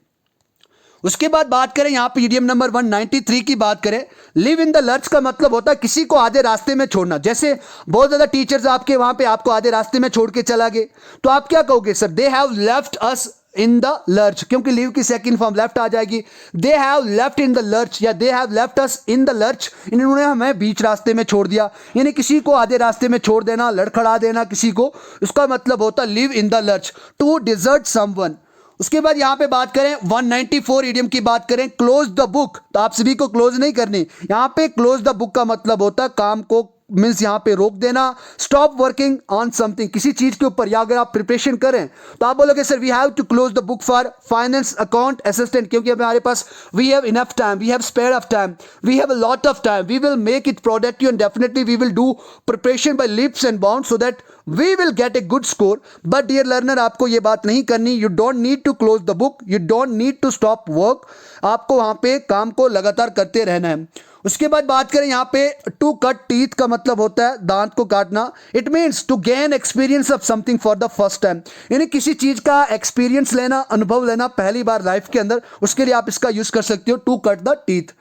उसके बाद बात करें यहाँ पे इडियम नंबर 193 की बात करें, लिव इन द लर्च का मतलब होता है किसी को आधे रास्ते में छोड़ना। जैसे बहुत ज्यादा टीचर्स आपके वहां पे आपको आधे रास्ते में छोड़ के चला गए, तो आप क्या कहोगे, sir they have left us in the lurch, क्योंकि लीव की सेकंड फॉर्म लेफ्ट आ जाएगी। They have left in the lurch या they have left us in the lurch, इन्होंने हमें बीच रास्ते में छोड़ दिया, यानी किसी को आधे रास्ते में छोड़ देना, लड़खड़ा देना किसी को, उसका मतलब होता है leave in the lurch, to desert someone. उसके बाद यहां पे बात करें 194 इडियम की बात करें, क्लोज द बुक, तो आप सभी को क्लोज नहीं करनी, यहां पे क्लोज द बुक का मतलब होता है काम को मीन्स यहां पे रोक देना। स्टॉप वर्किंग ऑन समथिंग, किसी चीज के ऊपर, या अगर आप प्रिपरेशन करें तो आप बोलोगे sir we have to close the book for finance account assistant, क्योंकि हमारे पास we have enough time, we have spare of time, we have a lot of time, we will make it productive and definitely we will do preparation by leaps and bounds so that we will get a good score. But dear learner, आपको ये बात नहीं करनी। You don't need to close the book, you don't need to stop work. आपको वहां पे काम को लगातार करते रहना है। उसके बाद बात करें यहाँ पे, टू कट टीथ का मतलब होता है दांत को काटना। It means to gain experience of something for the first time, यानी किसी चीज का एक्सपीरियंस लेना, अनुभव लेना पहली बार लाइफ के अंदर, उसके लिए आप इसका यूज कर सकते हो, टू कट द टीथ।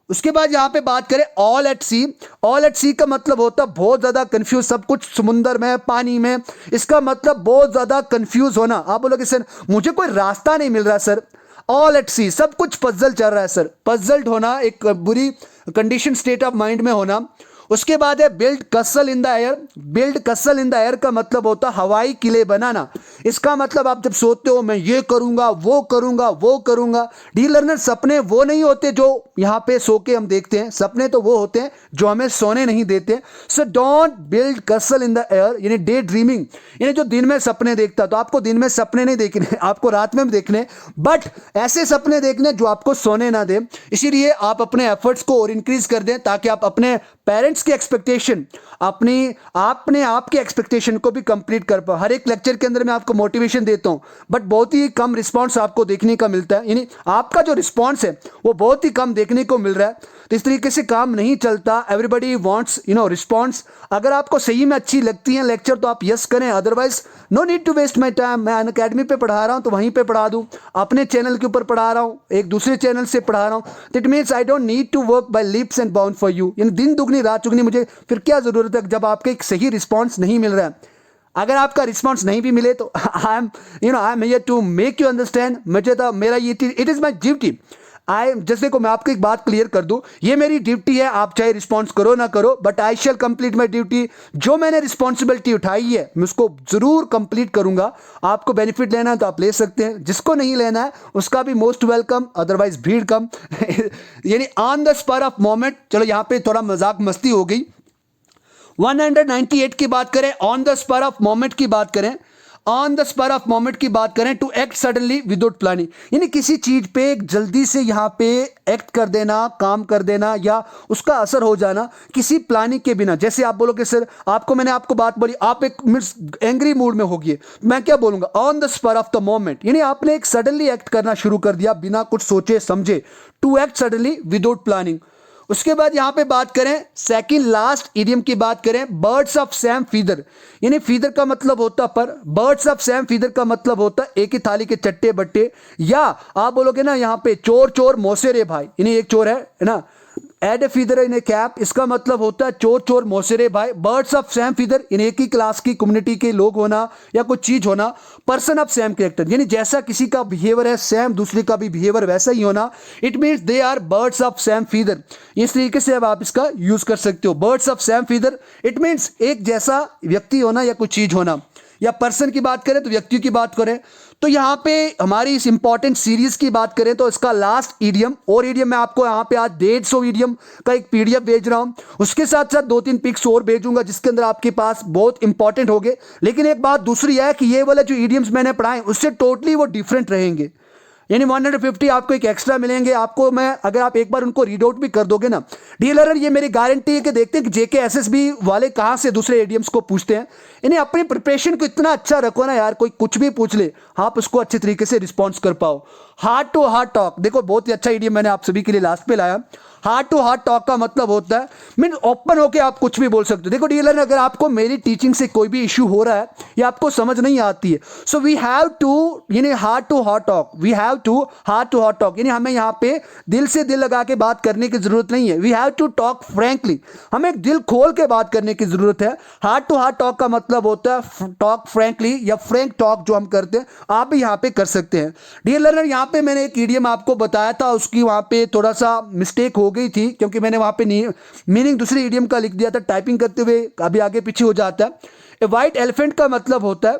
उसके बाद यहां पे बात करें all at sea. All at sea का मतलब होता है बहुत ज्यादा कंफ्यूज, सब कुछ समुंदर में, पानी में। इसका मतलब बहुत ज्यादा कंफ्यूज होना। आप बोलोगे सर मुझे कोई रास्ता नहीं मिल रहा सर। ऑल एट सी, सब कुछ पजल चल रहा है सर। पजल्ड होना, एक बुरी कंडीशन स्टेट ऑफ माइंड में होना। उसके बाद है बिल्ड कसल इन द एयर। बिल्ड कसल इन द एयर का मतलब होता है हवाई किले बनाना। इसका मतलब आप जब सोते हो मैं ये करूंगा, वो करूंगा, वो करूंगा। डी लर्नर, सपने वो नहीं होते जो यहां पे सो के हम देखते हैं, सपने तो वो होते हैं जो हमें सोने नहीं देते। सो डोंट बिल्ड कसल इन द एयर, यानी डे ड्रीमिंग, यानी जो दिन में सपने देखता, तो आपको दिन में सपने नहीं देखने, आपको रात में भी देखने, बट ऐसे सपने देखने जो आपको सोने ना दे। इसीलिए आप अपने एफर्ट्स को और इंक्रीज कर दें ताकि आप अपने पेरेंट्स की एक्सपेक्टेशन, अपने आपके एक्सपेक्टेशन को भी कंप्लीट कर पाओ। हर एक लेक्चर के अंदर मैं आपको मोटिवेशन देता हूं, बट बहुत ही कम रिस्पांस आपको देखने का मिलता है, यानी आपका जो रिस्पांस है वो बहुत ही कम देखने को मिल रहा है। तो इस तरीके से काम नहीं चलता। Everybody wants response. अगर आपको सही में अच्छी लगती है लेक्चर तो आप यस करें, otherwise no need to waste my time. मैं अनअकैडमी पे पढ़ा रहा हूं तो वहीं पे पढ़ा दूं, अपने चैनल के ऊपर पढ़ा रहा हूं, एक दूसरे चैनल से पढ़ा रहा हूं। That means I don't need to work by leaps and bound for you. यानी दिन दुगनी रात चुगनी, मुझे फिर क्या जरूरत है जब आपके एक सही रिस्पॉन्स नहीं मिल रहा है। अगर आपका रिस्पॉन्स नहीं भी मिले तो I am here to make you understand. मुझे तो मेरा ये इट इज माई ड्यूटी। जैसे को मैं आपको एक बात क्लियर कर दूं, ये मेरी ड्यूटी है, आप चाहे रिस्पॉन्स करो ना करो, but I shall complete my duty. जो मैंने रिस्पॉन्सिबिलिटी उठाई है मैं उसको जरूर कंप्लीट करूंगा। आपको बेनिफिट लेना है तो आप ले सकते हैं, जिसको नहीं लेना है उसका भी मोस्ट वेलकम, अदरवाइज भीड़ कम। यानी on the spur of moment. चलो यहां पे थोड़ा मजाक मस्ती हो गई। 198 की बात करें, on the spur of moment की बात करें, on the spur of moment की बात करें, to act suddenly without planning, यानी किसी चीज पे जल्दी से यहां पे एक्ट कर देना, काम कर देना, या उसका असर हो जाना किसी प्लानिंग के बिना। जैसे आप बोलोगे सर मैंने आपको बात बोली, आप एक एंग्री मूड में होगी, मैं क्या बोलूंगा, on the spur of the moment, यानी आपने एक सडनली एक्ट करना शुरू कर दिया बिना कुछ सोचे समझे। To act suddenly without planning. उसके बाद यहां पे बात करें, सेकंड लास्ट इडियम की बात करें, बर्ड्स ऑफ सेम फीदर, यानी फीदर का मतलब होता पर, बर्ड्स ऑफ सेम फीदर का मतलब होता एक ही थाली के चट्टे बट्टे। या आप बोलोगे ना यहां पे चोर चोर मौसेरे भाई, यानी एक चोर है ना, add A feather in A cap, इसका मतलब होता है चोर चोर मौसेरे भाई। बर्ड्स ऑफ सेम फीदर, यानी एक ही क्लास की कम्युनिटी के लोग होना या कुछ चीज होना। पर्सन ऑफ सेम कैरेक्टर, यानी जैसा किसी का बिहेवियर है सेम दूसरे का भी बिहेवियर वैसा ही होना। It means they are birds of same feather. इस तरीके से अब आप इसका यूज कर सकते हो, birds of same feather. It means एक जैसा व्यक्ति होना या कुछ चीज होना। या पर्सन की बात करें तो व्यक्तियों की बात करें, तो यहां पे हमारी इस इंपॉर्टेंट सीरीज की बात करें तो इसका लास्ट ईडियम, और ईडियम मैं आपको यहां पे आज 150 ईडियम का एक पीडीएफ भेज रहा हूं। उसके साथ साथ 2-3 पिक्स और भेजूंगा जिसके अंदर आपके पास बहुत इंपॉर्टेंट होंगे। लेकिन एक बात दूसरी है कि ये वाले जो ईडियम्स मैंने पढ़ाए उससे टोटली वो डिफरेंट रहेंगे, यानी 150 आपको एक एक्स्ट्रा मिलेंगे। आपको मैं, अगर आप एक बार उनको रीड आउट भी कर दोगे ना, डीलर ये मेरी गारंटी है कि देखते हैं कि जेके एसएसबी वाले कहां से दूसरे एडीएम्स को पूछते हैं। यानी अपनी प्रिपरेशन को इतना अच्छा रखो ना यार, कोई कुछ भी पूछ ले आप उसको अच्छे तरीके से रिस्पॉन्स कर पाओ। हार्ट टू हार्ट टॉक, देखो बहुत ही अच्छा ईडियम मैंने आप सभी के लिए लास्ट पे लाया। हार्ट टू हार्ट टॉक का मतलब होता है मीन ओपन होके आप कुछ भी बोल सकते हो। देखो डीलर, अगर आपको मेरी टीचिंग से कोई भी इश्यू हो रहा है या आपको समझ नहीं आती है, सो वी हैव टू, यानी heart to heart talk, we have to heart to heart talk, यानी हमें यहाँ पे दिल से दिल लगा के बात करने की जरूरत नहीं है। We have to talk frankly, हमें एक दिल खोल के बात करने की जरूरत है। हार्ट टू हार्ट टॉक का मतलब होता है टॉक फ्रैंकली या फ्रैंक टॉक जो हम करते हैं, आप भी यहाँ पे कर सकते हैं। डियर लर्नर, यहाँ पे मैंने एक ईडियम आपको बताया था, उसकी वहाँ पे थोड़ा सा मिस्टेक हो गई थी क्योंकि मैंने वहाँ पे मीनिंग दूसरे ईडियम का लिख दिया था, टाइपिंग करते हुए अभी आगे पीछे हो जाता है। ए वाइट एलिफेंट का मतलब होता है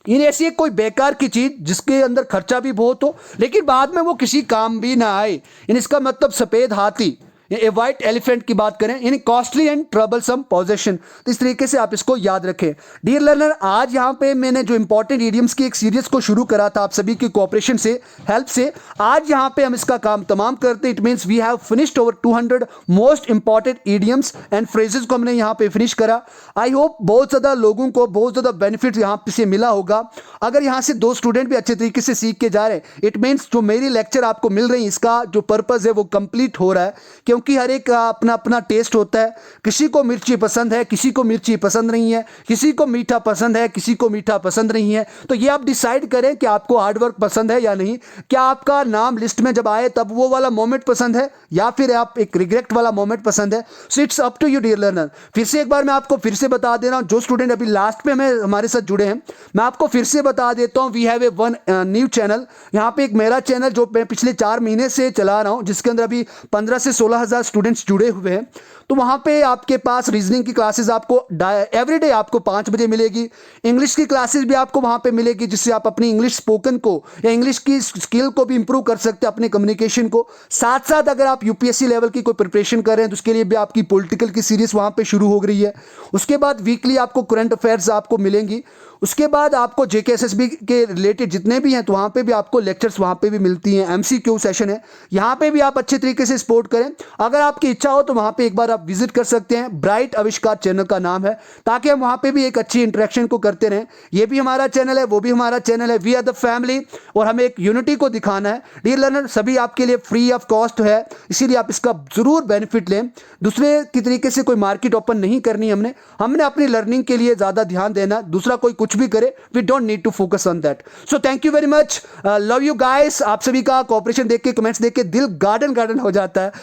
यानी ऐसी एक कोई बेकार की चीज जिसके अंदर खर्चा भी बहुत हो लेकिन बाद में वो किसी काम भी ना आए, यानी इसका मतलब सफेद हाथी, ए वाइट एलिफेंट की बात करें, यानी कॉस्टली एंड ट्रबलसम पोजेशन। तो इस तरीके से आप इसको याद रखें। डियर लर्नर, आज यहाँ पे मैंने जो इंपॉर्टेंट इडियम्स की एक सीरीज को शुरू करा था आप सभी की कोऑपरेशन से, हेल्प से, आज यहाँ पे हम इसका काम तमाम करते हैं। It means we have finished over 200 most important idioms and phrases को हमने यहाँ पे फिनिश करा। आई होप बहुत ज़्यादा लोगों को बहुत ज़्यादा बेनिफिट यहाँ से मिला होगा। अगर यहाँ से 2 स्टूडेंट भी अच्छे तरीके से सीख के जा रहे हैं, इट मीन्स जो मेरी लेक्चर आपको मिल रही है इसका जो पर्पज़ है वो कंप्लीट हो रहा है, क्योंकि हर एक का अपना अपना टेस्ट होता है। किसी को मिर्ची पसंद है, किसी को मिर्ची पसंद नहीं है, किसी को मीठा पसंद है, किसी को मीठा पसंद नहीं है। तो ये आप डिसाइड करें कि आपको हार्डवर्क पसंद है या नहीं। क्या आपका नाम लिस्ट में जब आए तब वो वाला मोमेंट पसंद है, या फिर आप एक रिग्रेट वाला मोमेंट पसंद है। So it's up to you dear learner. फिर से एक बार मैं आपको फिर से बता दे रहा हूं, जो स्टूडेंट अभी लास्ट में हमारे साथ जुड़े हैं, मैं आपको फिर से बता देता हूं, we have a one new channel. यहाँ पे एक मेरा चैनल जो मैं पिछले 4 महीने से चला रहा हूं, जिसके अंदर अभी 15 से 16 हज़ार स्टूडेंट्स जुड़े हुए हैं। तो वहाँ पे आपके पास रीजनिंग की क्लासेस आपको एवरीडे आपको 5 बजे मिलेगी। इंग्लिश की क्लासेस भी आपको वहाँ पे मिलेगी, जिससे आप अपनी इंग्लिश स्पोकन को या इंग्लिश की स्किल को भी इंप्रूव कर सकते हैं, अपने कम्युनिकेशन को। साथ साथ अगर आप यूपीएससी लेवल की कोई प्रिपरेशन कर रहे हैं तो उसके लिए भी आपकी पॉलिटिकल की सीरीज वहाँ पे शुरू हो गई है। उसके बाद वीकली आपको करंट अफेयर्स आपको मिलेंगी। उसके बाद आपको जेके एसएसबी के रिलेटेड जितने भी हैं तो वहाँ पे भी आपको लेक्चर्स वहाँ पे भी मिलती हैं। एमसीक्यू सेशन है, यहाँ पे भी आप अच्छे तरीके से सपोर्ट करें। अगर आपकी इच्छा हो तो वहाँ पे एक बार आप विजिट कर सकते हैं। ब्राइट आविष्कार चैनल का नाम है, ताकि हम वहाँ पे भी एक अच्छी इंटरेक्शन को करते रहें। ये भी हमारा चैनल है, वो भी हमारा चैनल है। वी आर द फैमिली, और हमें एक यूनिटी को दिखाना है। डियर लर्नर, सभी आपके लिए फ्री ऑफ कॉस्ट है, इसीलिए आप इसका जरूर बेनिफिट लें। दूसरे की तरीके से कोई मार्केट ओपन नहीं करनी हमने अपनी लर्निंग के लिए ज़्यादा ध्यान देना। दूसरा कोई कुछ भी करे, we don't need to focus on that. So thank you very much, love you guys. आप सभी का कोऑपरेशन देख के, कमेंट्स देख के दिल गार्डन गार्डन हो जाता है।